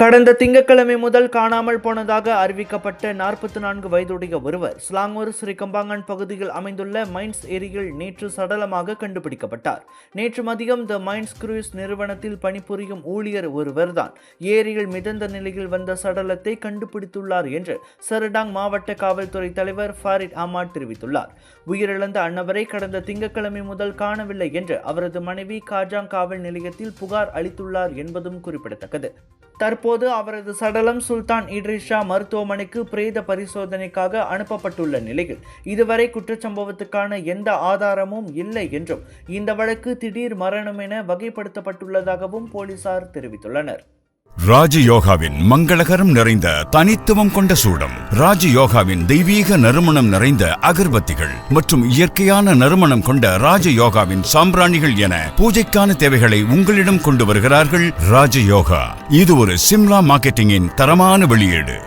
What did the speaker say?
கடந்த திங்கட்கிழமை முதல் காணாமல் போனதாக அறிவிக்கப்பட்ட 44 வயதுடைய ஒருவர் ஸ்லாங்கூர் ஸ்ரீகம்பாங்கன் பகுதியில் அமைந்துள்ள மைன்ஸ் ஏரியில் நேற்று சடலமாக கண்டுபிடிக்கப்பட்டார். நேற்று மதியம் த மைன்ஸ் குரூஸ் நிறுவனத்தில் பணிபுரியும் ஊழியர் ஒருவர்தான் ஏரியில் மிதந்த நிலையில் வந்த சடலத்தை கண்டுபிடித்துள்ளார் என்று சரடாங் மாவட்ட காவல்துறை தலைவர் ஃபாரிட் அஹ்மத் தெரிவித்துள்ளார். உயிரிழந்த அன்னவரை கடந்த திங்கட்கிழமை முதல் காணவில்லை என்று அவரது மனைவி காஜாங் காவல் நிலையத்தில் புகார் அளித்துள்ளார் என்பதும் குறிப்பிடத்தக்கது. தற்போது அவரது சடலம் சுல்தான் இட்ரிஷா மருத்துவமனைக்கு பிரேத பரிசோதனைக்காக அனுப்பப்பட்டுள்ள நிலையில் இதுவரை குற்றச்சம்பவத்துக்கான எந்த ஆதாரமும் இல்லை என்றும் இந்த வழக்கு திடீர் மரணம் என வகைப்படுத்தப்பட்டுள்ளதாகவும் போலீசார் தெரிவித்துள்ளனர். ராஜயோகாவின் மங்களகரம் நிறைந்த தனித்துவம் கொண்ட சூடம், ராஜயோகாவின் தெய்வீக நறுமணம் நிறைந்த அகர்பத்திகள் மற்றும் இயற்கையான நறுமணம் கொண்ட ராஜயோகாவின் சாம்பிராணிகள் என பூஜைக்கான தேவைகளை உங்களிடம் கொண்டு வருகிறார்கள் ராஜயோகா. இது ஒரு சிம்லா மார்க்கெட்டிங்கின் தரமான வெளியீடு.